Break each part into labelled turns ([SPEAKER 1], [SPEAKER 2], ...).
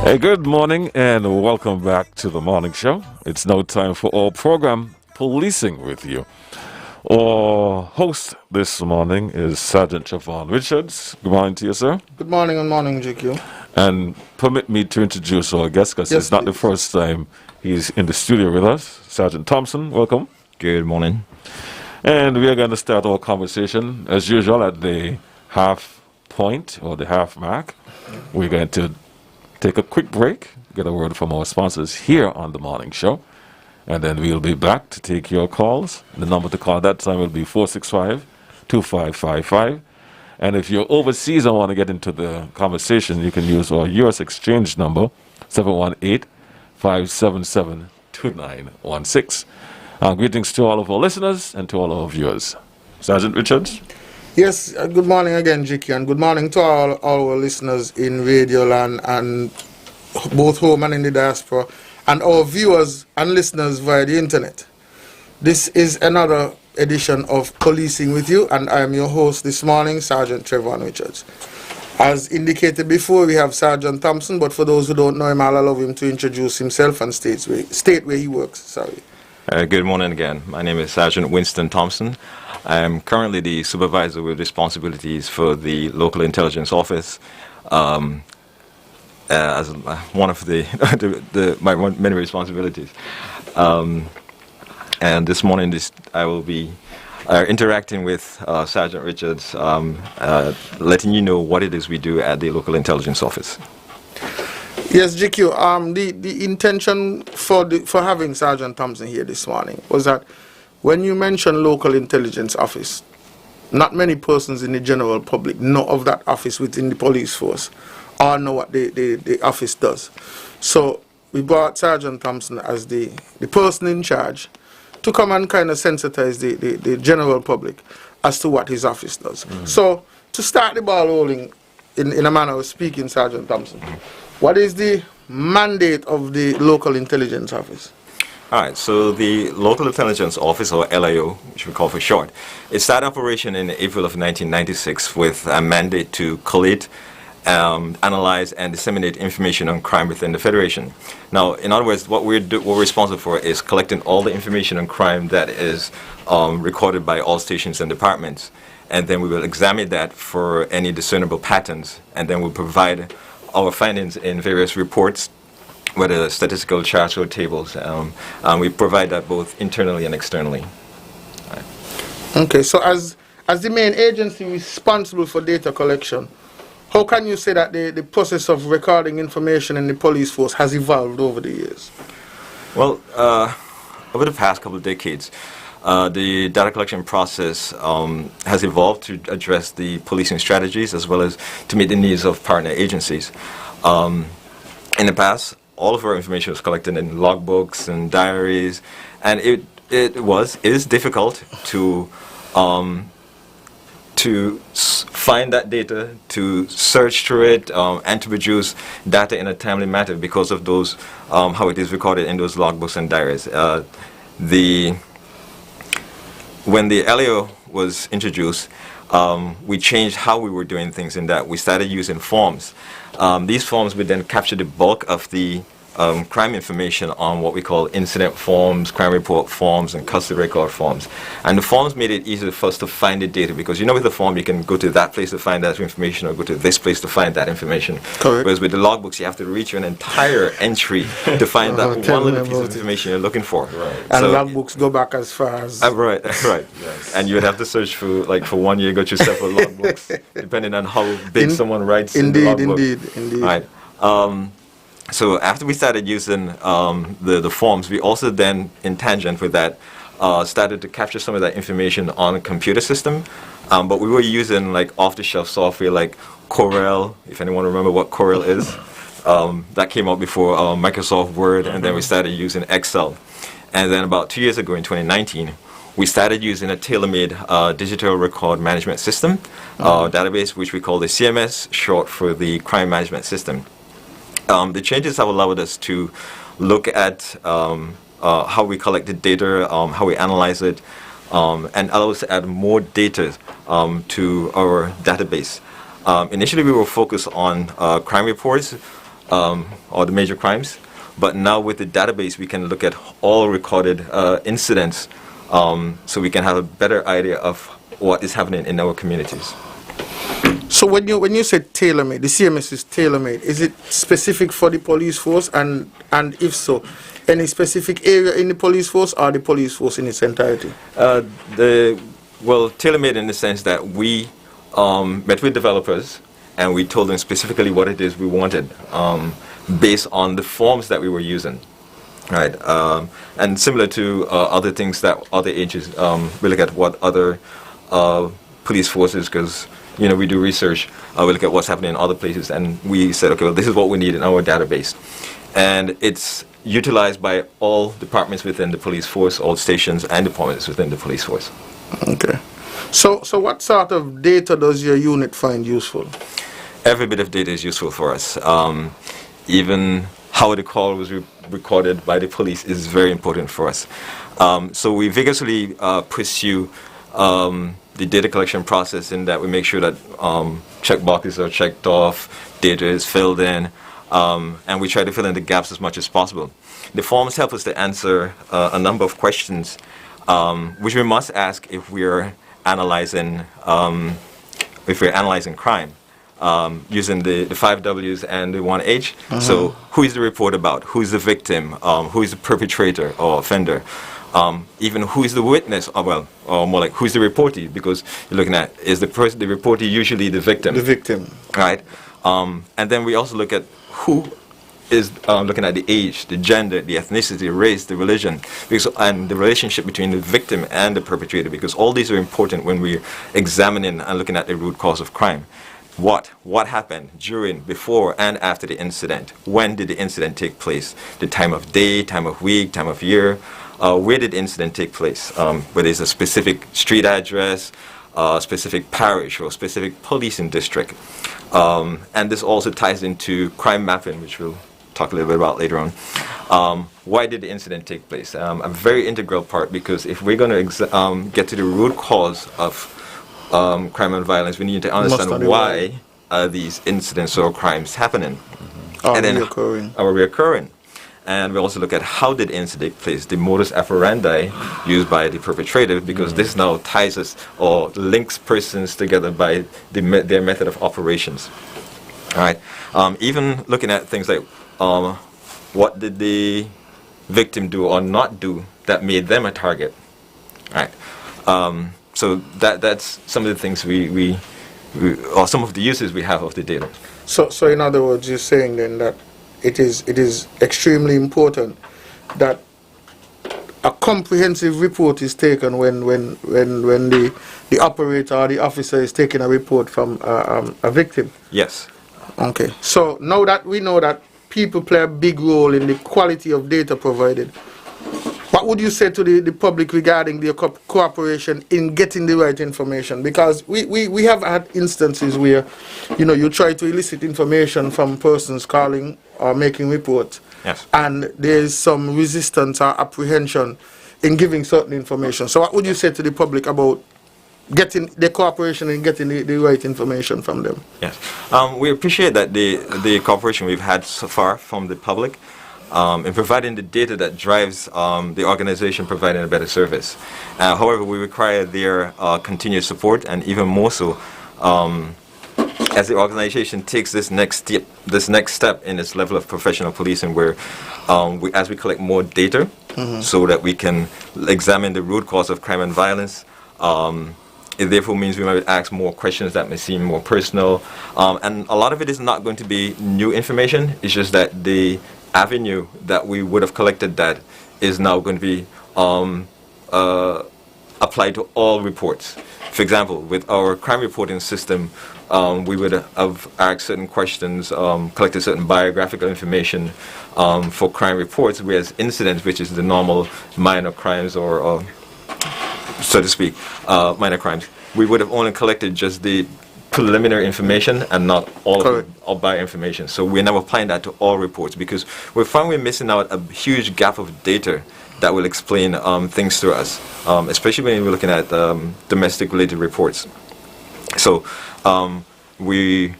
[SPEAKER 1] Hey, good morning and welcome back to the morning show. It's now time for our program, Policing with You. Our host this morning is Sergeant Trevon Richards. Good morning to you, sir.
[SPEAKER 2] Good morning, GQ.
[SPEAKER 1] And permit me to introduce our guest because
[SPEAKER 2] Yes,
[SPEAKER 1] it's not the
[SPEAKER 2] please.
[SPEAKER 1] first time he's in the studio with us. Sergeant Thompson, welcome.
[SPEAKER 3] Good morning.
[SPEAKER 1] And we are going to start our conversation as usual at the half point or the half mark. We're going to take a quick break, get a word from our sponsors here on the morning show, and then we'll be back to take your calls. The number to call at that time will be 465-2555. And if you're overseas and want to get into the conversation, you can use our U.S. exchange number, 718-577-2916. Greetings to all of our listeners and to all our viewers. Sergeant Richards?
[SPEAKER 2] Yes, good morning again, GQ, and good morning to all our listeners in Radio Land and both home and in the diaspora, and our viewers and listeners via the internet. This is another edition of Policing with You, and I am your host this morning, Sergeant Trevon Richards. As indicated before, we have Sergeant Thompson, but for those who don't know him, I'll allow him to introduce himself and state where he works. Sorry.
[SPEAKER 3] Good morning again. My name is Sergeant Winston Thompson. I am currently the supervisor with responsibilities for the local intelligence office. As one of my many responsibilities. And this morning, I will be interacting with Sergeant Richards, letting you know what it is we do at the local intelligence office.
[SPEAKER 2] Yes, GQ. The intention for having Sergeant Thompson here this morning was that when you mention local intelligence office, not many persons in the general public know of that office within the police force or know what the office does. So we brought Sergeant Thompson as the person in charge to come and kind of sensitize the general public as to what his office does. So to start the ball rolling in a manner of speaking, Sergeant Thompson, what is the mandate of the local intelligence office?
[SPEAKER 3] All right, so the Local Intelligence Office, or LIO, which we call for short, it started operation in April of 1996 with a mandate to collate, analyze, and disseminate information on crime within the Federation. Now, in other words, what we're responsible for is collecting all the information on crime that is recorded by all stations and departments, and then we will examine that for any discernible patterns, and then we'll provide our findings in various reports, whether statistical charts or tables. We provide that both internally and externally.
[SPEAKER 2] Right. Okay, so as the main agency responsible for data collection, how can you say that the process of recording information in the police force has evolved over the years?
[SPEAKER 3] Well, over the past couple of decades, the data collection process has evolved to address the policing strategies as well as to meet the needs of partner agencies. In the past, all of our information was collected in logbooks and diaries, and it is difficult to find that data, to search through it, and to produce data in a timely manner because of those how it is recorded in those logbooks and diaries. When the LAO was introduced, we changed how we were doing things in that we started using forms. These forms would then capture the bulk of the crime information on what we call incident forms, crime report forms, and custody record forms. And the forms made it easier for us to find the data because with the form you can go to that place to find that information or go to this place to find that information.
[SPEAKER 2] Correct.
[SPEAKER 3] Whereas with the logbooks you have to reach an entire entry to find that one little piece of information you're looking for.
[SPEAKER 1] Right.
[SPEAKER 2] And so logbooks go back as far as...
[SPEAKER 3] right. Yes. And you would have to search for 1 year, go through several logbooks, depending on how big someone writes in the logbook.
[SPEAKER 2] Indeed.
[SPEAKER 3] Right. So after we started using the forms, we also then, in tangent with that, started to capture some of that information on a computer system. But we were using off-the-shelf software like Corel, if anyone remember what Corel is. That came out before Microsoft Word, and then we started using Excel. And then about 2 years ago in 2019, we started using a tailor-made digital record management system database, which we call the CMS, short for the Crime Management System. The changes have allowed us to look at how we collect the data, how we analyze it, and allow us to add more data to our database. Initially, we were focused on crime reports, or the major crimes. But now with the database, we can look at all recorded incidents, so we can have a better idea of what is happening in our communities.
[SPEAKER 2] So when you say tailor-made, the CMS is tailor-made. Is it specific for the police force, and if so, any specific area in the police force or the police force in its entirety?
[SPEAKER 3] Well, tailor-made in the sense that we met with developers and we told them specifically what it is we wanted, based on the forms that we were using, right? And similar to other things that other agencies, we look at what other police forces, because we do research, we look at what's happening in other places, and we said, okay, well, this is what we need in our database. And it's utilized by all departments within the police force, all stations and departments within the police force.
[SPEAKER 2] Okay. So what sort of data does your unit find useful?
[SPEAKER 3] Every bit of data is useful for us. Even how the call was recorded by the police is very important for us. So we vigorously pursue the data collection process, in that we make sure that check boxes are checked off, data is filled in, and we try to fill in the gaps as much as possible. The forms help us to answer a number of questions, which we must ask if we're analyzing crime. Using the 5 W's and the 1 H. So who is the report about? Who is the victim? Who is the perpetrator or offender? Even who is the witness? Or more like, who is the reportee? Because you're looking at, is the reportee usually the victim?
[SPEAKER 2] The victim.
[SPEAKER 3] Right. And then we also look at who is looking at the age, the gender, the ethnicity, the race, the religion, and the relationship between the victim and the perpetrator, because all these are important when we're examining and looking at the root cause of crime. What happened during, before, and after the incident? When did the incident take place? The time of day, time of week, time of year. Where did the incident take place? Whether it's a specific street address, specific parish, or specific policing district. And this also ties into crime mapping, which we'll talk a little bit about later on. Why did the incident take place? A very integral part, because if we're going to get to the root cause of crime and violence, we need to understand why these incidents or crimes happening.
[SPEAKER 2] Are reoccurring.
[SPEAKER 3] And we also look at how did the incident take place, the modus operandi used by the perpetrator, because this now ties us or links persons together by their method of operations. All right. Even looking at things like what did the victim do or not do that made them a target. All right. So that's some of the things we or some of the uses we have of the data.
[SPEAKER 2] So in other words, you're saying then that it is extremely important that a comprehensive report is taken when the operator or the officer is taking a report from a victim.
[SPEAKER 3] Yes.
[SPEAKER 2] Okay. So now that we know that people play a big role in the quality of data provided, what would you say to the public regarding their cooperation in getting the right information? Because we have had instances where, you try to elicit information from persons calling or making reports.
[SPEAKER 3] Yes.
[SPEAKER 2] And there's some resistance or apprehension in giving certain information. So what would you say to the public about getting the cooperation and getting the right information from them?
[SPEAKER 3] Yes. We appreciate that the cooperation we've had so far from the public in providing the data that drives the organization providing a better service. However, we require their continued support, and even more so as the organization takes this next step in its level of professional policing, where as we collect more data, so that we can examine the root cause of crime and violence. It therefore means we might ask more questions that may seem more personal, and a lot of it is not going to be new information. It's just that the avenue that we would have collected that is now going to be applied to all reports. For example, with our crime reporting system, we would have asked certain questions, collected certain biographical information for crime reports, whereas incidents, which is the normal minor crimes or so to speak, minor crimes, we would have only collected just the preliminary information and not all of the information. So we're now applying that to all reports, because we found we're missing out a huge gap of data that will explain things to us, especially when we're looking at domestic related reports. So we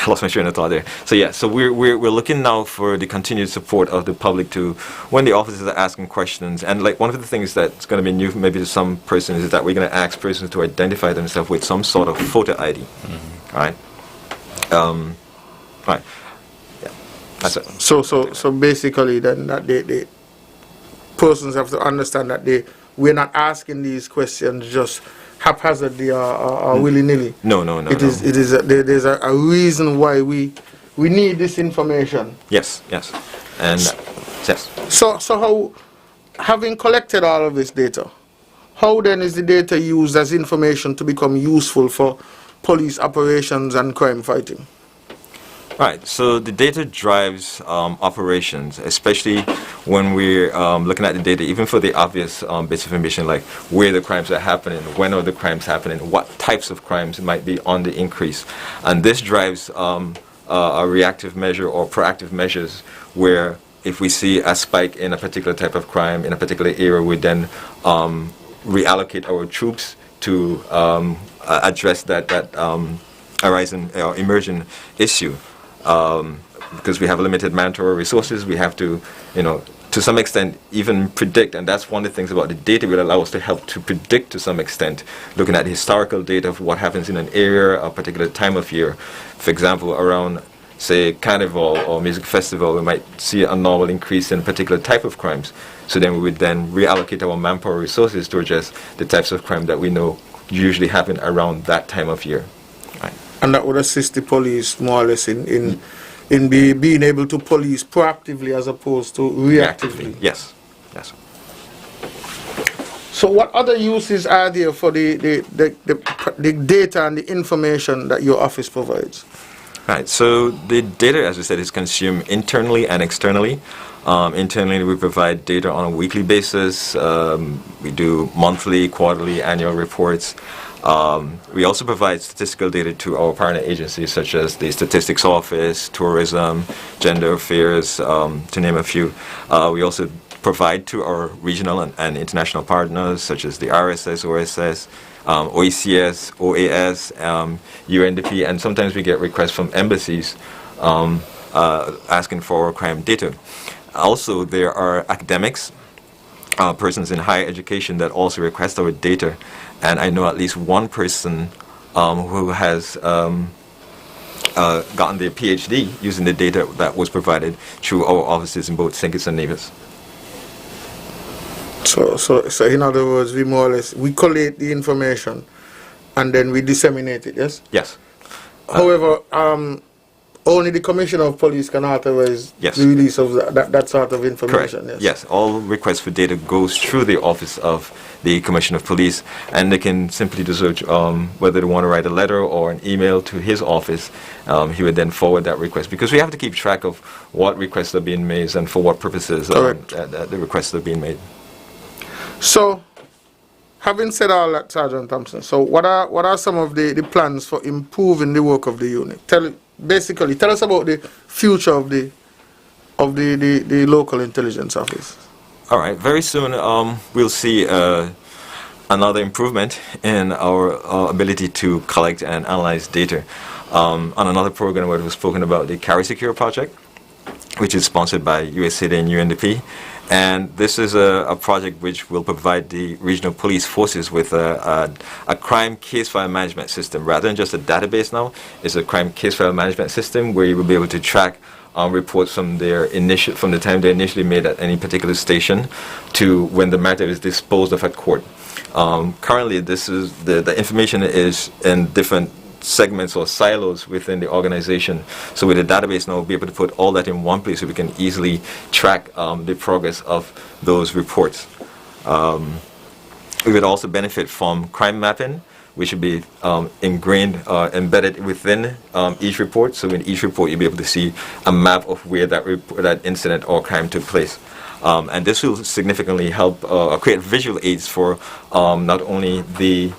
[SPEAKER 3] lost my train of thought there. So yeah, so we're looking now for the continued support of the public to, when the officers are asking questions, and like one of the things that's going to be new maybe to some persons is that we're going to ask persons to identify themselves with some sort of photo ID. Right. Right. Yeah. That's it.
[SPEAKER 2] So basically, then that they persons have to understand that we're not asking these questions just haphazardly or willy nilly.
[SPEAKER 3] No.
[SPEAKER 2] There's a reason why we need this information.
[SPEAKER 3] Yes. And yes.
[SPEAKER 2] So how, having collected all of this data, how then is the data used as information to become useful for police operations and crime fighting?
[SPEAKER 3] Right. So the data drives operations, especially when we're looking at the data, even for the obvious bits of information like where the crimes are happening, when are the crimes happening, what types of crimes might be on the increase. And this drives a reactive measure or proactive measures where if we see a spike in a particular type of crime in a particular area, we then reallocate our troops to address that arising or emerging issue. Because we have limited manpower resources, we have to, to some extent, even predict, and that's one of the things about the data will allow us to help to predict to some extent, looking at historical data of what happens in an area, a particular time of year. For example, around, say, Carnival or music festival, we might see a normal increase in a particular type of crimes. So then we would then reallocate our manpower resources to address the types of crime that we know usually happen around that time of year. Right.
[SPEAKER 2] And that would assist the police more or less in being able to police proactively as opposed to reactively.
[SPEAKER 3] Yes.
[SPEAKER 2] So what other uses are there for the data and the information that your office provides?
[SPEAKER 3] Right. So the data, as we said, is consumed internally and externally. Internally, we provide data on a weekly basis. We do monthly, quarterly, annual reports. We also provide statistical data to our partner agencies such as the Statistics Office, Tourism, Gender Affairs, to name a few. We also provide to our regional and international partners such as the RSS, OSS, OECS, OAS, UNDP, and sometimes we get requests from embassies asking for crime data. Also, there are academics, persons in higher education that also request our data. And I know at least one person who has gotten their PhD using the data that was provided through our offices in both St. Kitts and Nevis.
[SPEAKER 2] So in other words, we more or less, we collate the information and then we disseminate it, yes?
[SPEAKER 3] Yes.
[SPEAKER 2] However, only the Commissioner of Police can authorize the release of that sort of information.
[SPEAKER 3] Correct. Yes, all requests for data goes through the office of the Commissioner of Police, and they can simply search whether they want to write a letter or an email to his office. He would then forward that request, because we have to keep track of what requests are being made and for what purposes the requests are being made.
[SPEAKER 2] So, having said all that, Sergeant Thompson, so what are some of the plans for improving the work of the unit? Tell us about the future of the local intelligence office.
[SPEAKER 3] All right. Very soon, we'll see another improvement in our ability to collect and analyze data. On another program where it was spoken about the Carry Secure project, which is sponsored by USAID and UNDP. And this is a project which will provide the regional police forces with a crime case file management system. Rather than just a database now, it's a crime case file management system where you will be able to track reports from the time they're initially made at any particular station to when the matter is disposed of at court. Currently, this is the information is in different segments or silos within the organization. So with a database now, we'll be able to put all that in one place so we can easily track the progress of those reports. We would also benefit from crime mapping, which would be embedded within each report. So in each report, you'll be able to see a map of where that incident or crime took place. And this will significantly help create visual aids for not only the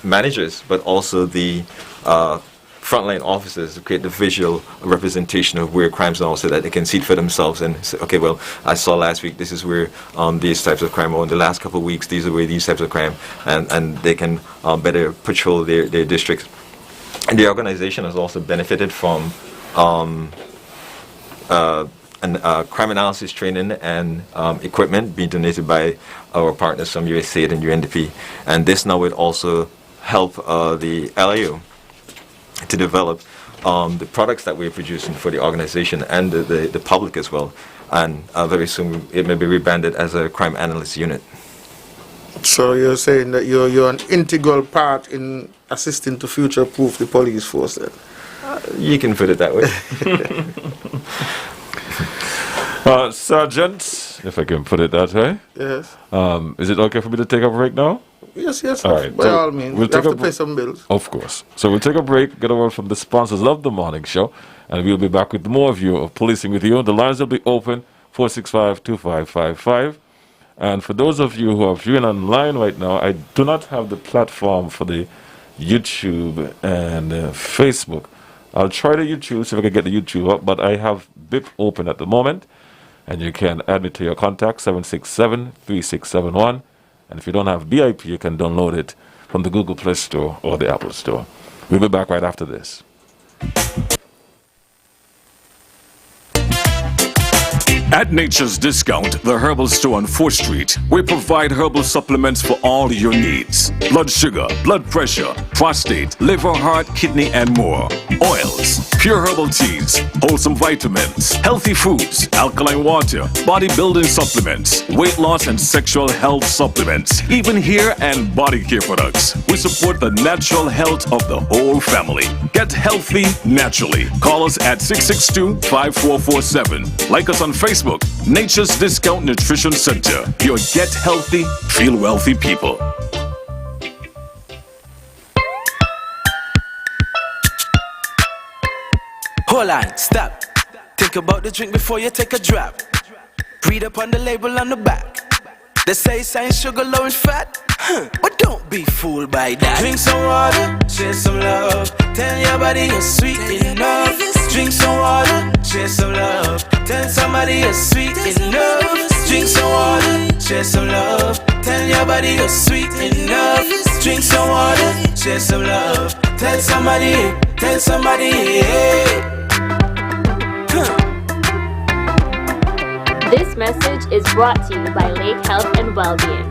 [SPEAKER 3] managers, but also the frontline officers to create the visual representation of where crimes are so that they can see it for themselves and say, okay, well, I saw last week this is where these types of crime, or in the last couple of weeks these are where these types of crime, and they can better patrol their districts. And the organization has also benefited from crime analysis training and equipment being donated by our partners from USAID and UNDP. And this now would also help the LAO to develop the products that we're producing for the organization and the public as well. And very soon it may be rebranded as a crime analyst unit.
[SPEAKER 2] So you're saying that you're an integral part in assisting to future-proof the police force then?
[SPEAKER 3] You can put it that way.
[SPEAKER 1] Sergeant, if I can put it that way.
[SPEAKER 2] Yes.
[SPEAKER 1] Is it okay for me to take a break now?
[SPEAKER 2] Yes,
[SPEAKER 1] All right.
[SPEAKER 2] by all means.
[SPEAKER 1] We'll
[SPEAKER 2] You have
[SPEAKER 1] take
[SPEAKER 2] to
[SPEAKER 1] a
[SPEAKER 2] pay some bills.
[SPEAKER 1] Of course. So we'll take a break, get a word from the sponsors of the morning show, and we'll be back with more of you of Policing with You. The lines will be open, 465-2555. And for those of you who are viewing online right now, I do not have the platform for the YouTube and Facebook. I'll try the YouTube, see if I can get the YouTube up, but I have BIP open at the moment. And you can add me to your contact, 767-3671. And if you don't have BIP, you can download it from the Google Play Store or the Apple Store. We'll be back right after this.
[SPEAKER 4] At Nature's Discount, the herbal store on 4th Street, we provide herbal supplements for all your needs. Blood sugar, blood pressure, prostate, liver, heart, kidney, and more. Oils, pure herbal teas, wholesome vitamins, healthy foods, alkaline water, bodybuilding supplements, weight loss and sexual health supplements, even hair and body care products. We support the natural health of the whole family. Get healthy naturally. Call us at 662-5447. Like us on Facebook. Nature's Discount Nutrition Center. Your get healthy, feel wealthy people.
[SPEAKER 5] Hold on, stop. Think about the drink before you take a drop. Read up on the label on the back. They say sign sugar, low and fat. But don't be fooled by that. Drink some water, share some love. Tell your body you're sweet enough. Drink some water, share some love. Tell somebody you're sweet enough. Drink some water, share some love. Tell your body you're sweet enough. Drink some water, share some love. Tell somebody, yeah.
[SPEAKER 6] This message is brought to you by Lake Health and Wellbeing.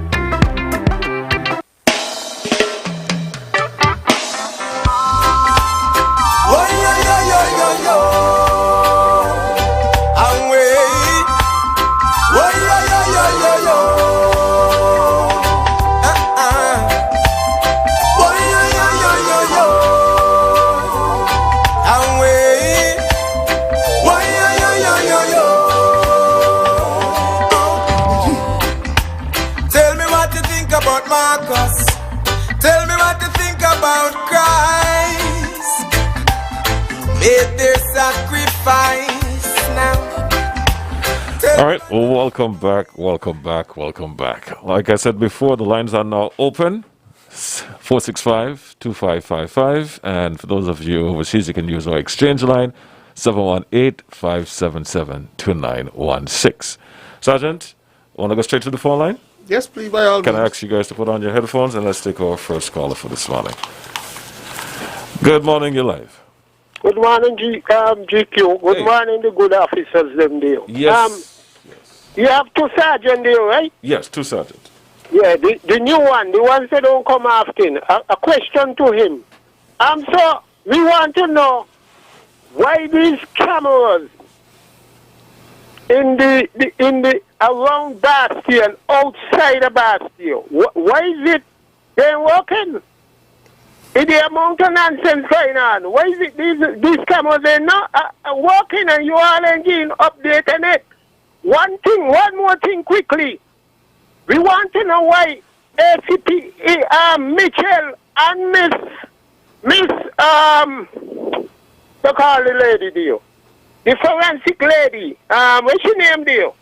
[SPEAKER 7] Tell me what you think about Christ. Made their sacrifice now.
[SPEAKER 1] All right, well, welcome back. Like I said before, the lines are now open, 465-2555. And for those of you overseas, you can use our exchange line, 718-577-2916. Sergeant, want to go straight to the phone line?
[SPEAKER 2] Yes, please, by all
[SPEAKER 1] Can I
[SPEAKER 2] means.
[SPEAKER 1] ask you guys to put on your headphones and let's take our first caller for this morning. Good morning, you're live.
[SPEAKER 8] Good morning, GQ. Good
[SPEAKER 1] Hey.
[SPEAKER 8] morning, the good officers, them there.
[SPEAKER 1] Yes.
[SPEAKER 8] You have two sergeants there, right?
[SPEAKER 1] Yes, two sergeants.
[SPEAKER 8] Yeah, the new one, the ones that don't come often. A question to him. So, we want to know why these cameras in the around Bastion, outside the Bastion, why is it they working? Is the amount of nonsense going on? Why is it these cameras are not working and you all engine updating it? One more thing quickly. We want to know why ACP Mitchell and Miss they call the lady deal. The forensic lady, what's your name deal?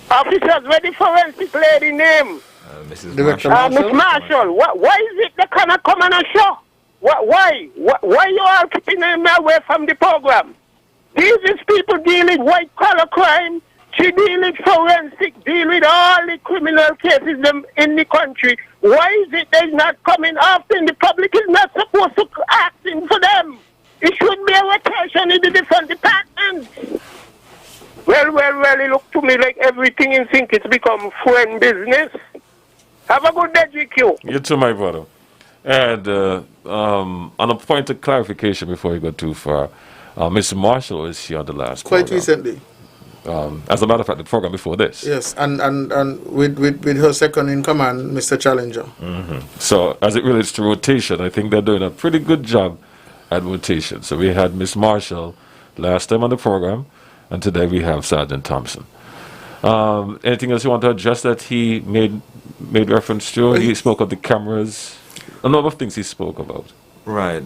[SPEAKER 8] Officers, where the forensic lady name?
[SPEAKER 3] Mrs.
[SPEAKER 2] Director
[SPEAKER 3] Marshall.
[SPEAKER 8] Miss Marshall. Why is it they cannot come on a show? Why? Why you all keeping them away from the program? These is people dealing white collar crime. She deal with forensic, deal with all the criminal cases in the country. Why is it they're not coming often? The public is not supposed to asking for them. It should be a rotation in the different departments. Well, it look to me like everything in sync it's become friend business. Have a good day, GQ.
[SPEAKER 1] You too, my brother. And on a point of clarification before you go too far, Mr. Marshall was here on the last
[SPEAKER 2] Quite
[SPEAKER 1] program.
[SPEAKER 2] recently.
[SPEAKER 1] As a matter of fact, the program before this.
[SPEAKER 2] Yes, and with her second in command, Mr. Challenger.
[SPEAKER 1] So as it relates to rotation, I think they're doing a pretty good job at rotation. So we had Miss Marshall last time on the program, and today we have Sergeant Thompson. Anything else you want to address that he made reference to? He spoke of the cameras, a number of things he spoke about.
[SPEAKER 3] Right.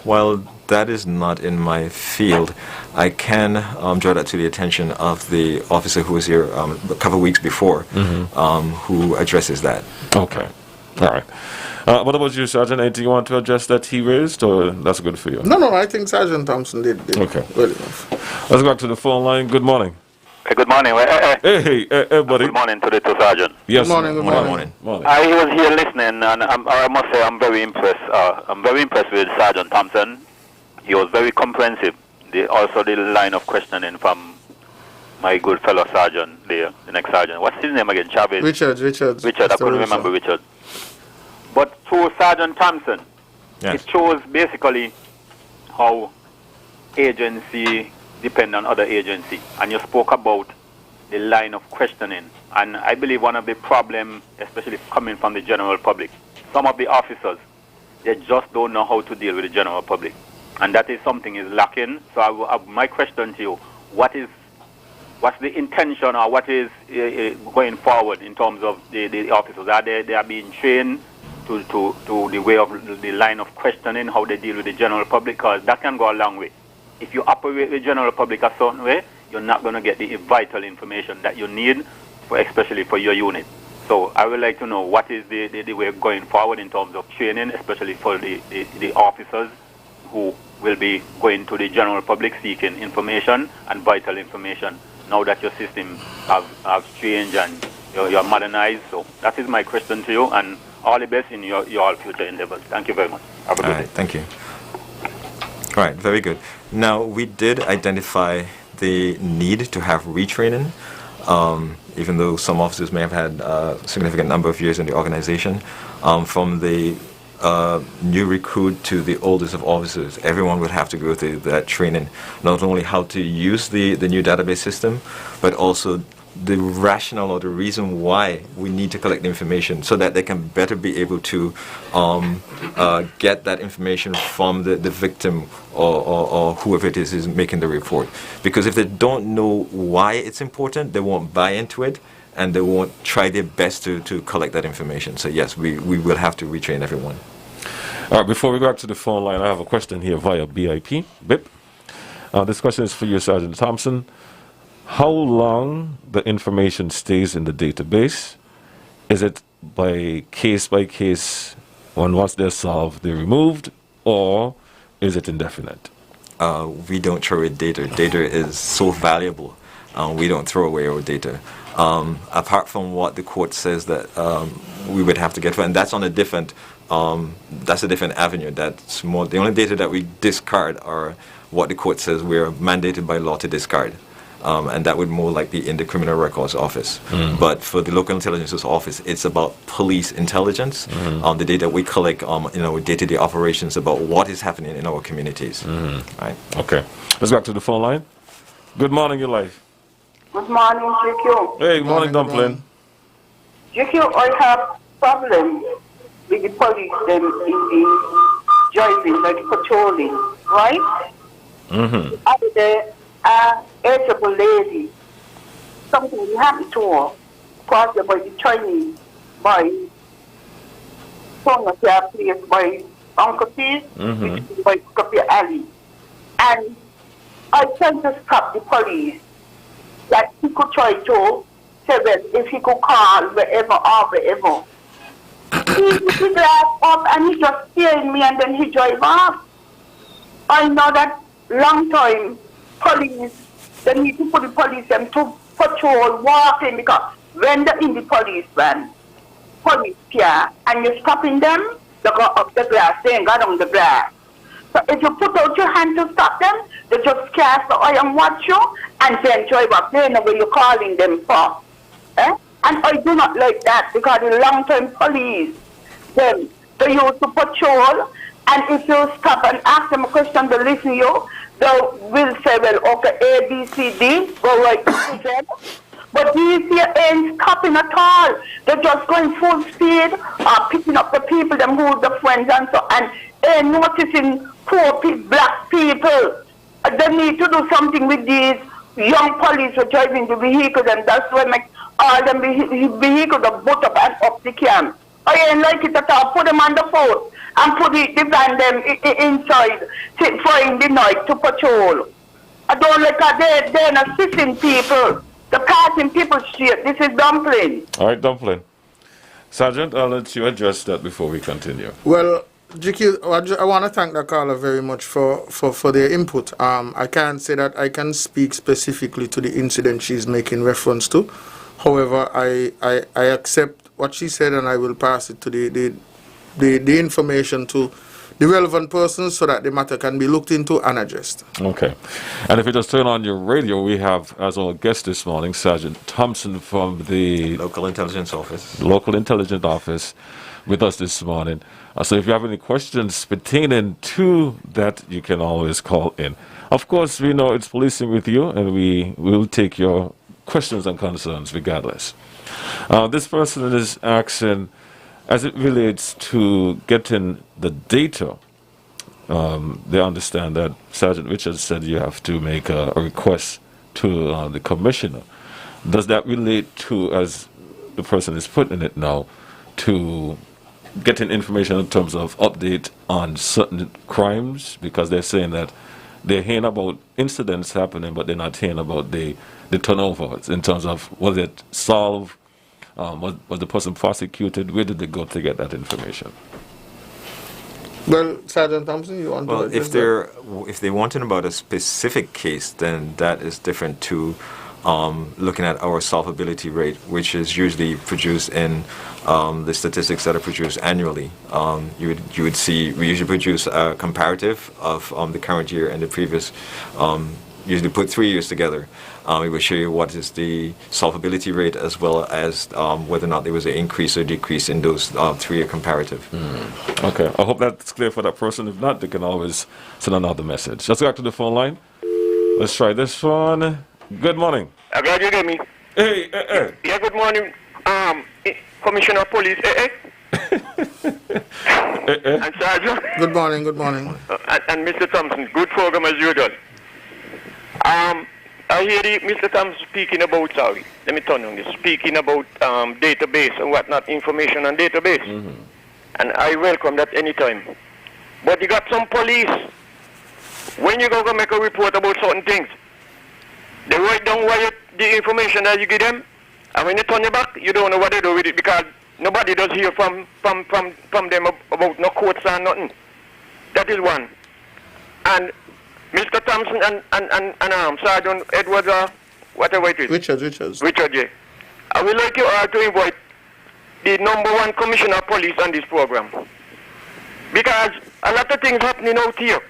[SPEAKER 3] While that is not in my field, I can draw that to the attention of the officer who was here a couple of weeks before, who addresses that.
[SPEAKER 1] Okay. All right. What about you, Sergeant? Anything you want to address that he raised, or that's good for you?
[SPEAKER 2] No, I think Sergeant Thompson did
[SPEAKER 1] Okay.
[SPEAKER 2] well enough.
[SPEAKER 1] Let's go back to the phone line. Good morning.
[SPEAKER 9] Hey, good morning.
[SPEAKER 1] Hey, buddy.
[SPEAKER 9] Good morning to the two sergeant.
[SPEAKER 1] Yes.
[SPEAKER 2] Good morning,
[SPEAKER 1] sir.
[SPEAKER 2] good morning.
[SPEAKER 1] Morning.
[SPEAKER 9] I was here listening, and I must say I'm very impressed. I'm very impressed with Sergeant Thompson. He was very comprehensive. Also, the line of questioning from my good fellow sergeant there, the next sergeant. What's his name again? Chavez?
[SPEAKER 2] Richard.
[SPEAKER 9] I couldn't remember Richard. But through Sergeant Thompson,
[SPEAKER 3] Yes.
[SPEAKER 9] it shows basically how agency depend on other agency. And you spoke about the line of questioning. And I believe one of the problems, especially coming from the general public, some of the officers, they just don't know how to deal with the general public. And that is something is lacking. So my question to you, what's the intention, or what is going forward in terms of the officers? Are they are being trained to the way of the line of questioning, how they deal with the general public? Because that can go a long way. If you operate the general public a certain way, you're not going to get the vital information that you need, especially for your unit. So I would like to know what is the way going forward in terms of training, especially for the officers who will be going to the general public seeking information and vital information now that your system have changed and you're modernized. So that is my question to you, and all the best in your future endeavors. Thank you very much. Have a good day.
[SPEAKER 3] Thank you. All right, very good. Now, we did identify the need to have retraining, even though some officers may have had a significant number of years in the organization. From the new recruit to the oldest of officers, everyone would have to go through that training, not only how to use the new database system, but also the rationale or the reason why we need to collect the information so that they can better be able to get that information from the victim or whoever it is making the report. Because if they don't know why it's important, they won't buy into it, and they won't try their best to collect that information. So yes, we will have to retrain everyone.
[SPEAKER 1] All right, before we go back to the phone line, I have a question here via BIP. This question is for you, Sergeant Thompson. How long the information stays in the database? Is it by case, once they're solved, they're removed, or is it indefinite?
[SPEAKER 3] We don't throw away data. Data is so valuable. We don't throw away our data. Apart from what the court says that we would have to get for, and that's on a different avenue. That's more, the only data that we discard are what the court says we're mandated by law to discard. And that would more like be in the Criminal Records Office. But for the Local Intelligence Office, it's about police intelligence, the data we collect in our day-to-day operations about what is happening in our communities. Right?
[SPEAKER 1] Okay. Let's go back to the phone line. Good morning, your life.
[SPEAKER 10] Good morning, GQ.
[SPEAKER 1] Hey, good morning, Dumpling.
[SPEAKER 10] GQ, I have problems with the police them in the driving, like patrolling, right? After the eligible lady, something happened to her, caused by the Chinese, by some of their place by Uncle P, which is by Kapia Ali. And I tried to stop the police, that he could try to say that if he could call wherever or wherever. He put the glass up and he just staring me and then he drive off. I know that long time police, they need to put the police them to patrol, walking, because when they're in the police van, police car, and you're stopping them, they go up the glass, they ain't got on the glass. So if you put out your hand to stop them, they just cast the eye and watch you, and then drive up. They know what you're calling them for. Eh? And I do not like that, because the long-term police, they used to patrol, and if you stop and ask them a question, they listen to you, they will say, well, okay, A, B, C, D, go right to Z. But these here ain't stopping at all. They're just going full speed, picking up the people, them who's the friends and so, and noticing poor black people. They need to do something with these young police who are driving the vehicles, and that's why make all them vehicles are put up and up the camp. I ain't like it at all. Put them on the foot and put the van them inside for in the night to patrol. I don't like that they're assisting people. They're passing people street. This is Dumpling.
[SPEAKER 1] All right, Dumpling. Sergeant, I'll let you address that before we continue.
[SPEAKER 2] Well, GQ, I want to thank the caller very much for their input. I can't say that I can speak specifically to the incident she's making reference to. However, I accept what she said, and I will pass it to the information to the relevant persons so that the matter can be looked into and addressed.
[SPEAKER 1] Okay. And if you just turn on your radio, we have as our guest this morning Sergeant Thompson from the
[SPEAKER 3] Local Intelligence Office.
[SPEAKER 1] Local Intelligence Office with us this morning. So if you have any questions pertaining to that, you can always call in. Of course, we know it's policing with you, and we will take your questions and concerns regardless. This person is asking, as it relates to getting the data, they understand that Sergeant Richards said you have to make a request to the commissioner. Does that relate to, as the person is putting it now, to getting information in terms of update on certain crimes? Because they're saying that they're hearing about incidents happening, but they're not hearing about the turnovers in terms of was it solved, was the person prosecuted, where did they go to get that information?
[SPEAKER 2] Well, Sergeant Thompson, you want to address that?
[SPEAKER 3] If they want to know about a specific case, then that is different to looking at our solvability rate, which is usually produced in the statistics that are produced annually. You would see we usually produce a comparative of the current year and the previous. Usually put 3 years together. It will show you what is the solvability rate, as well as whether or not there was an increase or decrease in those 3-year comparative.
[SPEAKER 1] Okay, I hope that's clear for that person. If not, they can always send another message. Let's go back to the phone line. Let's try this one. Good morning.
[SPEAKER 8] I'm glad you get me.
[SPEAKER 1] Hey.
[SPEAKER 8] Yeah, good morning, Commissioner of Police. And Sergeant.
[SPEAKER 2] Good morning.
[SPEAKER 8] And Mr. Thompson, good program as usual. I hear Mr. Thompson speaking about, let me turn on this, speaking about database and whatnot, information on database. Mm-hmm. And I welcome that anytime. But you got some police, when you go make a report about certain things, they write down the information that you give them, and when you turn your back, you don't know what they do with it, because nobody does hear from them about no courts and nothing. That is one. And Mr. Thompson and Sergeant Edwards, whatever it is. Richard, yeah. I would like you all to invite the #1 Commissioner of Police on this program. Because a lot of things happening out here,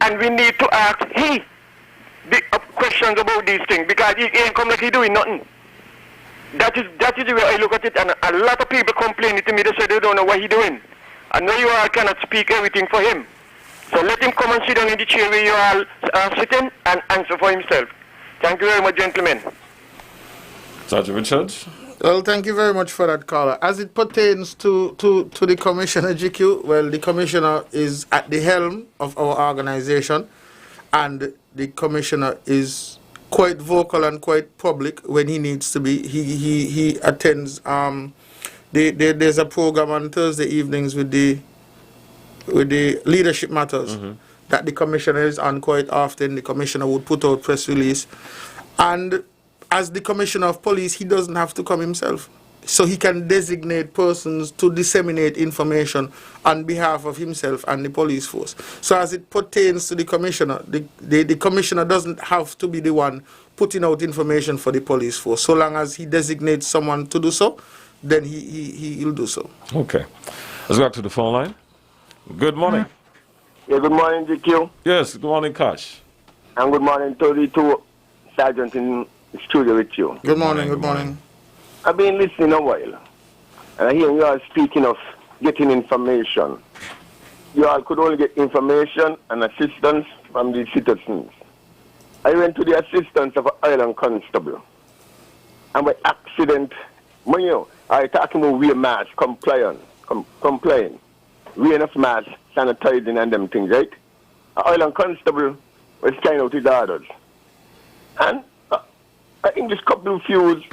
[SPEAKER 8] and we need to ask the questions about these things, because he ain't come like he doing nothing. That is the way I look at it, and a lot of people complaining to me, they say they don't know what he's doing. I know you all cannot speak everything for him. So let him come and sit down in the chair where you all are sitting and answer for himself. Thank you very much, gentlemen.
[SPEAKER 1] Sergeant Richards?
[SPEAKER 2] Well, thank you very much for that caller. As it pertains to the Commissioner, GQ, well, the Commissioner is at the helm of our organization, and the Commissioner is quite vocal and quite public when he needs to be. He attends, there's a program on Thursday evenings with the Leadership Matters that the Commissioner is on quite often. The Commissioner would put out press release, and as the Commissioner of Police, he doesn't have to come himself. so he can designate persons to disseminate information on behalf of himself and the police force. So as it pertains to the commissioner, the commissioner doesn't have to be the one putting out information for the police force. So long as he designates someone to do so, then he'll do so.
[SPEAKER 1] Okay. Let's go back to the phone line. Good morning.
[SPEAKER 8] Yeah, good morning, GQ.
[SPEAKER 1] Yes, good morning, Kash.
[SPEAKER 8] And good morning to the two sergeants in the studio with you.
[SPEAKER 2] Good morning, good morning.
[SPEAKER 8] I've been listening a while, and I hear you all speaking of getting information. You all could only get information and assistance from the citizens. I went to the assistance of an island constable, and by accident, when I talking about wear mask, complying, wearing of mask, sanitizing and them things, right? An island constable was carrying out his orders. And an English couple fuse,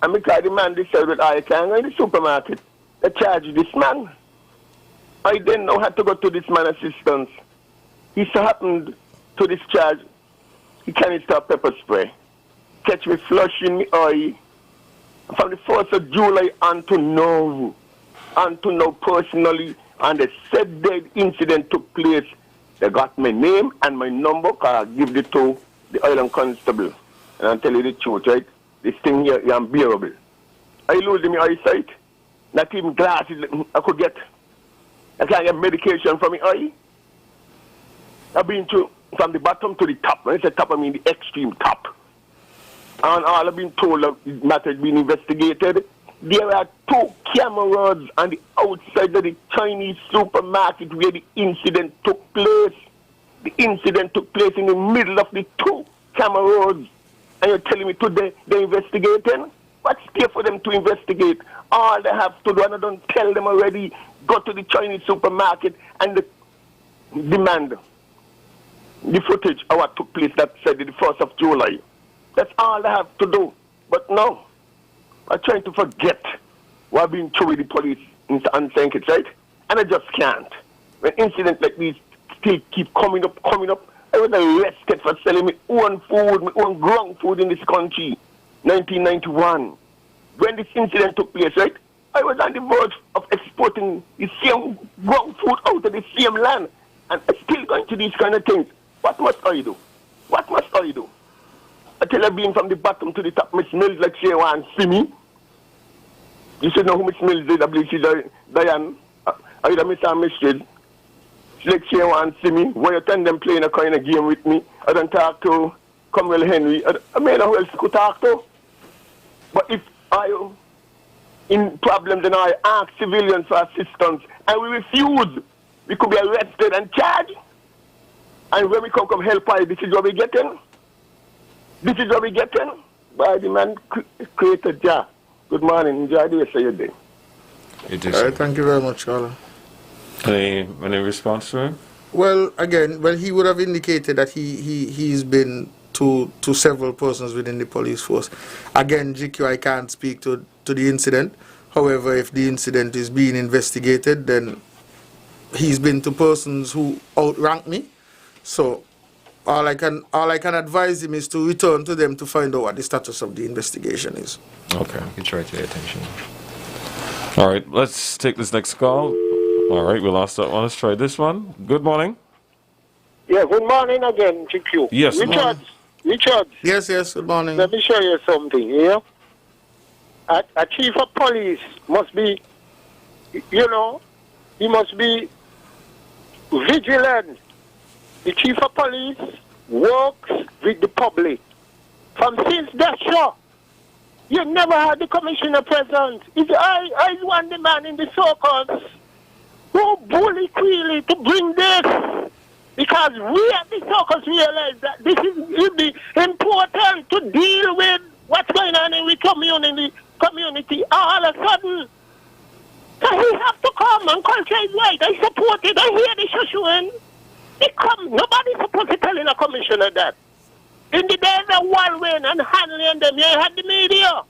[SPEAKER 8] and because the man decided that I can go in the supermarket, they charge this man. I didn't know how to go to this man's assistance. He so happened to discharge, he can't stop pepper spray. Catch me flushing my eye. From the 1st of July unto now personally, and the said dead incident took place. They got my name and my number, because I give it to the island constable. And I'll tell you the truth, right? This thing here is unbearable. I losing my eyesight. Not even glasses I could get. I can't get medication from my eye. I've been to from the bottom to the top. When I say top, I mean the extreme top. And all I've been told that the matter has been investigated. There are 2 cameras on the outside of the Chinese supermarket where the incident took place. The incident took place in the middle of the 2 cameras. And you're telling me today they're investigating? What's there for them to investigate? All they have to do, and I don't tell them already, go to the Chinese supermarket and demand the footage of what took place that said the 1st of July. That's all they have to do. But no, I'm trying to forget what I've been through with the police and saying it, right? And I just can't. When incidents like these still keep coming up, I was arrested for selling my own food, my own ground food in this country, 1991. When this incident took place, right, I was on the verge of exporting the same ground food out of the same land, and I'm still going to these kind of things. What must I do? What must I do? Until I've been from the bottom to the top, my smells like she want to see me. You should know who my smells is. I believe she's Diane. I either Miss or Mistress. She like she want to see me. Why you tell them playing a kind of game with me? I don't talk to Comwell Henry. I mean, who else could talk to? But if I in problems and I ask civilians for assistance and we refuse, we could be arrested and charged. And when we come help I, this is what we're getting. This is what we're getting. By the man created Jah. Good morning. Enjoy the rest of your day.
[SPEAKER 2] All right, thank you very much, Carla.
[SPEAKER 1] Any response to him?
[SPEAKER 2] Well, again, he would have indicated that he's been to several persons within the police force. Again, GQ, I can't speak to the incident. However, if the incident is being investigated, then he's been to persons who outrank me. So all I can advise him is to return to them to find out what the status of the investigation is.
[SPEAKER 1] Okay.
[SPEAKER 3] You can try to pay attention.
[SPEAKER 1] All right, let's take this next call. All right, we lost that one. Let's try this one. Good morning.
[SPEAKER 8] Yeah, good morning again, GQ.
[SPEAKER 1] Yes.
[SPEAKER 8] Richard.
[SPEAKER 2] Yes, good morning.
[SPEAKER 8] Let me show you something here. A chief of police must be, he must be vigilant. The chief of police works with the public. From since that show, you never had the commissioner present. I want the man in the circles who bully Queely to bring this. Because we at the circles realize that this will be important to deal with what's going on in the community all of a sudden. So he have to come and culture is right. I support it. I hear the shushuing. Nobody's supposed to tell a commissioner that. In the days of Walwyn and handling them, you had the media.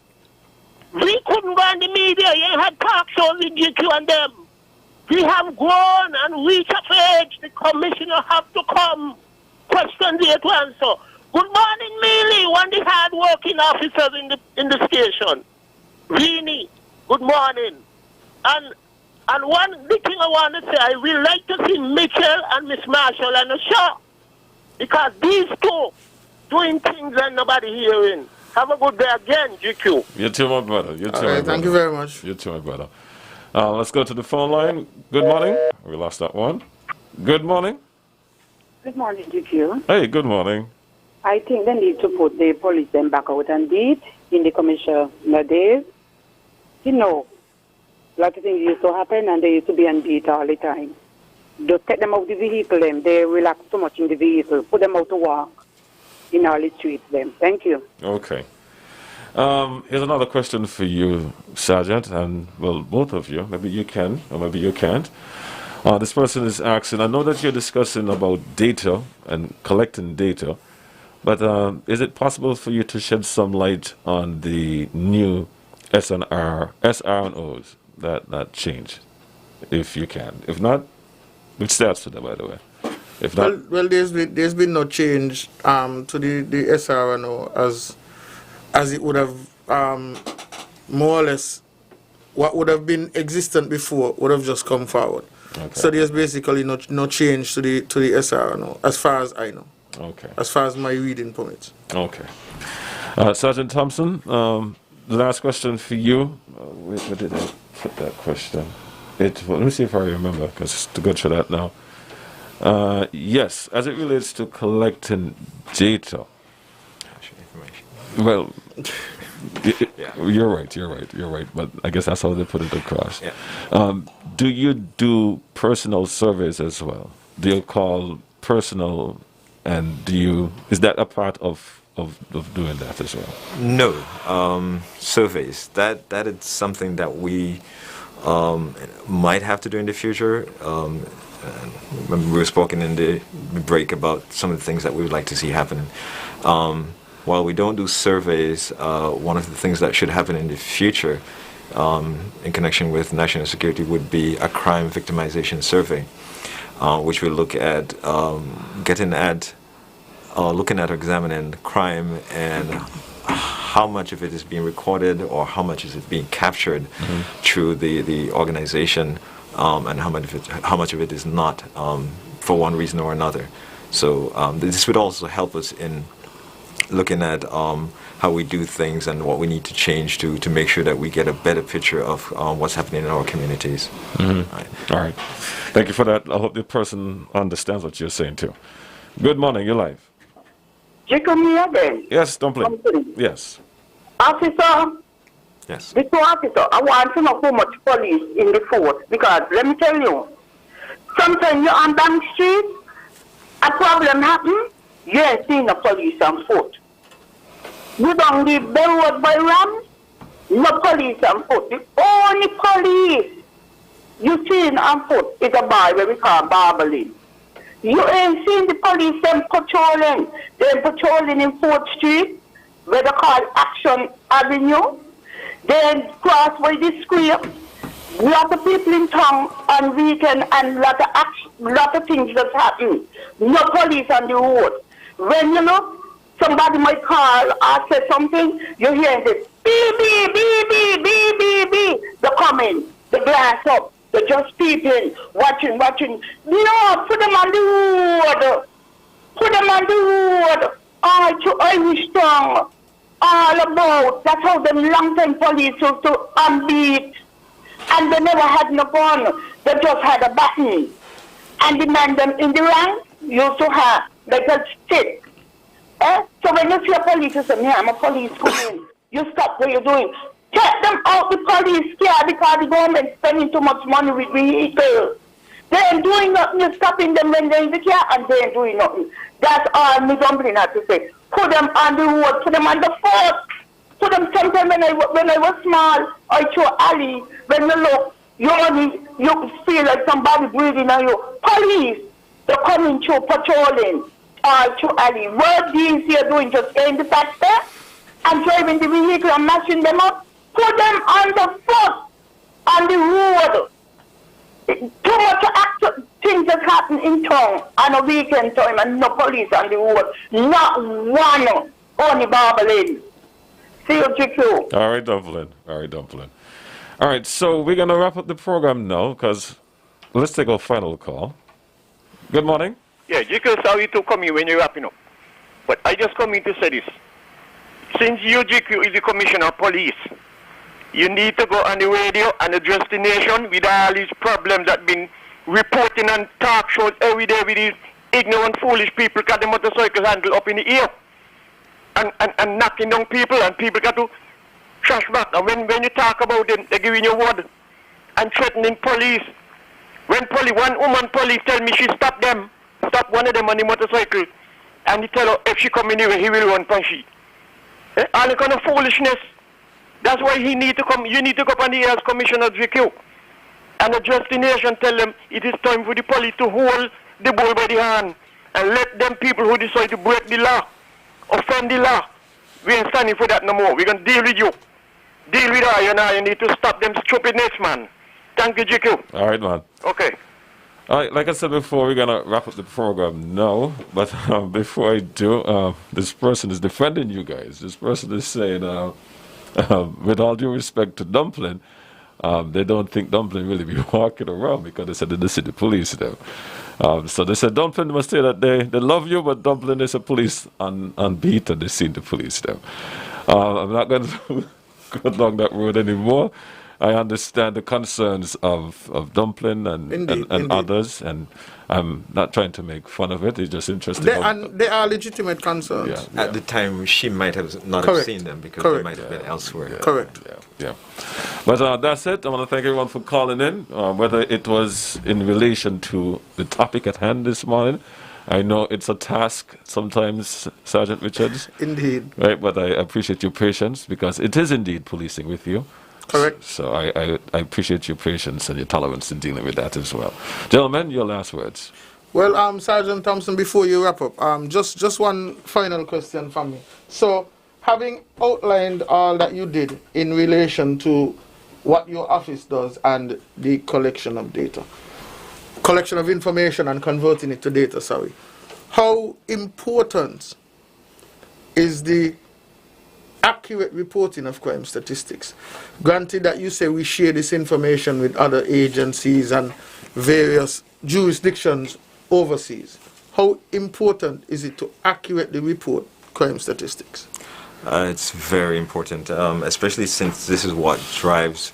[SPEAKER 8] We couldn't go on the media. You had talk shows with GQ and them. We have grown and reached a age. The commissioner have to come. Question there to answer. Good morning, Mealy, one of the hard-working officers in the station. Rini. Good morning. And one big thing I want to say, I will like to see Mitchell and Miss Marshall on the show. Because these two doing things that nobody hearing. Have a good day again, GQ.
[SPEAKER 1] You too, my brother. You too,
[SPEAKER 2] All
[SPEAKER 1] my
[SPEAKER 2] right,
[SPEAKER 1] brother.
[SPEAKER 2] thank you very much.
[SPEAKER 1] You too, my brother. Let's go to the phone line. Good morning. We lost that one. Good morning.
[SPEAKER 10] Good morning, GQ.
[SPEAKER 1] Hey, good morning.
[SPEAKER 10] I think they need to put the police them back out on beat in the commissioner days. You know, a lot of things used to happen and they used to be on beat all the time. Just take them out the vehicle, them. They relax too much in the vehicle. Put them out to walk in all the streets, them. Thank you.
[SPEAKER 1] Okay. Here's another question for you, Sergeant, and, well, both of you. Maybe you can, or maybe you can't. This person is asking, I know that you're discussing about data and collecting data, but is it possible for you to shed some light on the new SRNOs that changed, if you can? If not, it starts today, by the way. If not,
[SPEAKER 2] Well, there's been no change to the SRNO as it would have more or less what would have been existent before would have just come forward.
[SPEAKER 1] Okay.
[SPEAKER 2] So there's basically no change to the SRNO as far as I know.
[SPEAKER 1] Okay.
[SPEAKER 2] As far as my reading permits.
[SPEAKER 1] Okay. Sergeant Thompson, the last question for you. Where did I put that question? Let me see if I remember, because to go through that now. Yes, as it relates to collecting data. Well, you're right. But I guess that's how they put it across.
[SPEAKER 3] Yeah.
[SPEAKER 1] Do you do personal surveys as well? Do you call personal, and is that a part of doing that as well?
[SPEAKER 3] No. Surveys. That is something that we might have to do in the future. We were spoken in the break about some of the things that we would like to see happen. While we don't do surveys, one of the things that should happen in the future in connection with national security would be a crime victimization survey, which will look at looking at or examining crime and how much of it is being recorded or how much is it being captured through the organization, and how much of it is not, for one reason or another. So this would also help us in looking at how we do things and what we need to change to make sure that we get a better picture of what's happening in our communities. Right.
[SPEAKER 1] All right. Thank you for that. I hope the person understands what you're saying too. Good morning. You're live.
[SPEAKER 10] Jacob, me again.
[SPEAKER 1] Yes, Dumpling. Yes.
[SPEAKER 10] Officer,
[SPEAKER 3] Yes.
[SPEAKER 10] Mr. Officer, I want to know how much police in the force, because let me tell you, sometimes you're on Bank Street, a problem happen, you ain't seen the police on foot. You don't leave the road by Ram, no police on foot. The only police you seen on foot is a bar where we call Barbelin. You ain't seen the police them patrolling. They're patrolling in 4th Street, where they call Action Avenue. Then cross by the square. Lot of people in town on weekend and lot of things just happen. No police on the road. When you look, somebody might call or say something, you hear this beep, beep, beep, beep, beep, beep, beep. They're coming, the glass up, they're just peeping, watching. No, put them on the road. Put them on the road. All to Irish tongue. All about. That's how them long-time police used to unbeat. And they never had no gun. They just had a button. And the man them in the rank used to have like a stick. So when you see a police, you say, I'm a police coming. You stop what you're doing. Take them out the police car because the government spending too much money with vehicles. They ain't doing nothing. You're stopping them when they're in the car and they ain't doing nothing. That's all me Dumpling had to say. Put them on the road, put them on the foot. Put them sometimes when I was small, I show alley. When you look, you feel like somebody breathing on you. Police, they're coming through patrolling all through alley. What these here doing? Just getting the taxi and driving the vehicle and mashing them up. Put them on the foot, on the road. Too much things that happen in town on a weekend time and no police on the road. Not one, only Barbelin. See you, GQ.
[SPEAKER 1] All right, Dumpling. All right, so we're going to wrap up the program now because let's take our final call. Good morning.
[SPEAKER 8] Yeah, GQ, sorry to come here when you're wrapping up. But I just come in to say this. Since you, GQ, is the Commissioner of Police, you need to go on the radio and address the nation with all these problems that been reporting on talk shows every day with these ignorant, foolish people got the motorcycles handle up in the air and knocking down people, and people got to trash back. And when you talk about them, they're giving you word and threatening police. When one woman police tell me she stop one of them on the motorcycle, and he tell her if she come anywhere, he will run punch she. All the kind of foolishness. That's why he need to come. You need to come on the air as Commissioner GQ and address the nation. Tell them it is time for the police to hold the bull by the hand and let them people who decide to break the law, offend the law. We ain't standing for that no more. We're gonna deal with you. Deal with I and I. You need to stop them stupidness, man. Thank you, GQ.
[SPEAKER 1] All right, man.
[SPEAKER 8] Okay.
[SPEAKER 1] All right, like I said before, we're going to wrap up the program now. But before I do, this person is defending you guys. This person is saying, with all due respect to Dumpling, they don't think Dumpling really be walking around because they said they see the police there. So they said Dumpling must say that they love you, but Dumpling is a police on beat and they see the police there. I'm not going to go along that road anymore. I understand the concerns of Dumpling and others, and I'm not trying to make fun of it. It's just interesting.
[SPEAKER 2] They are legitimate concerns.
[SPEAKER 1] Yeah.
[SPEAKER 3] At the time, she might have not
[SPEAKER 2] Correct.
[SPEAKER 3] have seen them because
[SPEAKER 2] Correct.
[SPEAKER 3] they might have been elsewhere.
[SPEAKER 2] Correct.
[SPEAKER 1] Yeah. But that's it. I want to thank everyone for calling in, whether it was in relation to the topic at hand this morning. I know it's a task sometimes, Sergeant Richards.
[SPEAKER 2] Indeed.
[SPEAKER 1] Right, but I appreciate your patience because it is indeed policing with you.
[SPEAKER 2] Correct.
[SPEAKER 1] So I appreciate your patience and your tolerance in dealing with that as well. Gentlemen, your last words.
[SPEAKER 2] Well, Sergeant Thompson, before you wrap up, just one final question from me. So, having outlined all that you did in relation to what your office does and the collection of data, collection of information and converting it to data, how important is the accurate reporting of crime statistics? Granted that you say we share this information with other agencies and various jurisdictions overseas, how important is it to accurately report crime statistics?
[SPEAKER 3] It's very important, especially since this is what drives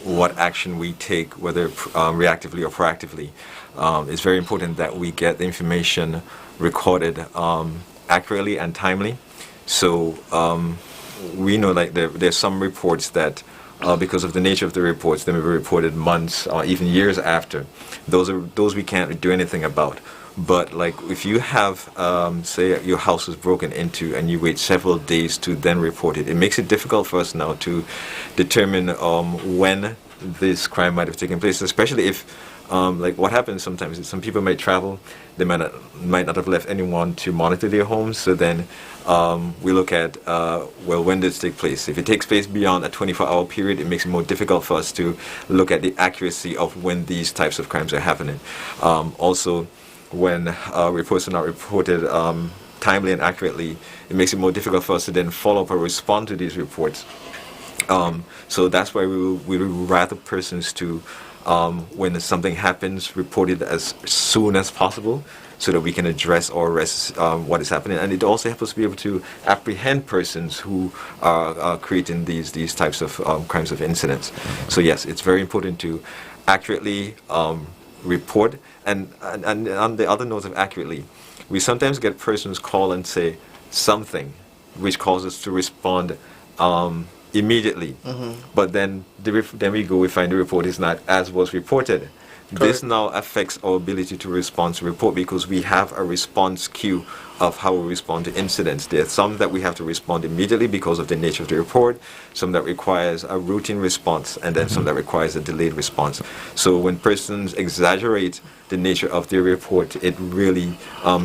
[SPEAKER 3] what action we take, whether reactively or proactively. It's very important that we get the information recorded accurately and timely. So we know like there's some reports that because of the nature of the reports, they may be reported months or even years after. Those we can't do anything about. But like if you have, say your house was broken into and you wait several days to then report it, it makes it difficult for us now to determine when this crime might have taken place, especially if like what happens sometimes is some people might travel, they might not have left anyone to monitor their homes, so then we look at well, when did it take place? If it takes place beyond a 24-hour period, it makes it more difficult for us to look at the accuracy of when these types of crimes are happening. Also, when reports are not reported timely and accurately, it makes it more difficult for us to then follow up or respond to these reports. So that's why we would rather persons to when something happens, report it as soon as possible so that we can address or arrest what is happening. And it also helps us be able to apprehend persons who are creating these types of crimes of incidents. So yes, it's very important to accurately report. And on the other note of accurately, we sometimes get persons call and say something which causes us to respond immediately, but then we find the report is not as was reported. Correct. This now affects our ability to respond to report because we have a response queue of how we respond to incidents. There are some that we have to respond immediately because of the nature of the report, some that requires a routine response, and then some that requires a delayed response. So when persons exaggerate the nature of their report, it really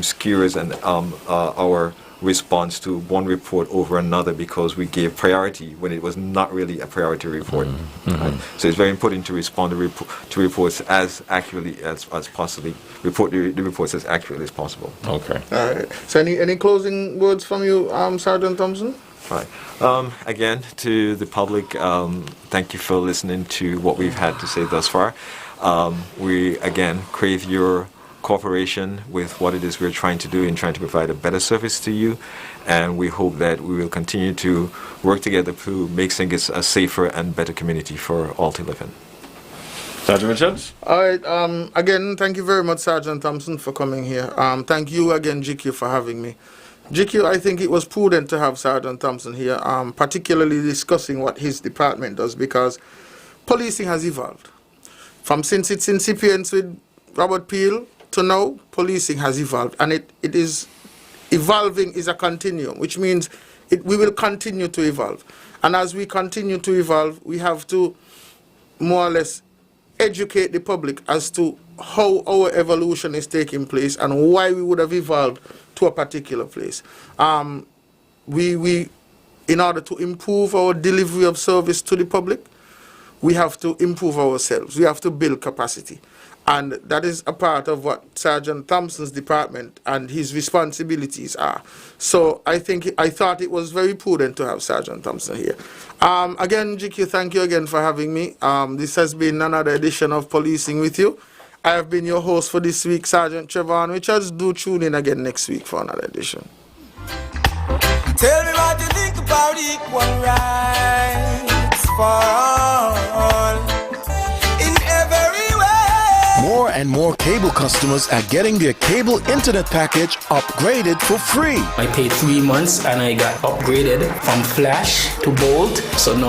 [SPEAKER 3] skewers our response to one report over another because we gave priority when it was not really a priority report. So it's very important to respond to reports as accurately as possibly. Report the reports as accurately as possible.
[SPEAKER 1] Okay.
[SPEAKER 2] All right. So any closing words from you, Sergeant Thompson?
[SPEAKER 3] Right. Again, to the public, thank you for listening to what we've had to say thus far. We, again, crave your cooperation with what it is we're trying to do in trying to provide a better service to you. And we hope that we will continue to work together to make St. Kitts a safer and better community for all to live in.
[SPEAKER 1] Sergeant Richards?
[SPEAKER 2] All right. Again, thank you very much, Sergeant Thompson, for coming here. Thank you again, GQ, for having me. GQ, I think it was prudent to have Sergeant Thompson here, particularly discussing what his department does, because policing has evolved. From since its incipience with Robert Peel to now, policing has evolved, and it is evolving is a continuum, which means we will continue to evolve. And as we continue to evolve, we have to more or less educate the public as to how our evolution is taking place and why we would have evolved to a particular place. We in order to improve our delivery of service to the public, we have to improve ourselves. We have to build capacity. And that is a part of what Sergeant Thompson's department and his responsibilities are. So I thought it was very prudent to have Sergeant Thompson here. Again, GQ, thank you again for having me. This has been another edition of Policing with You. I have been your host for this week, Sergeant Trevor Richards. Do tune in again next week for another edition.
[SPEAKER 7] Tell me what you think about equal rights for all in every way.
[SPEAKER 11] More and more cable customers are getting their cable internet package upgraded for free.
[SPEAKER 12] I paid 3 months and I got upgraded from Flash to Bolt, so now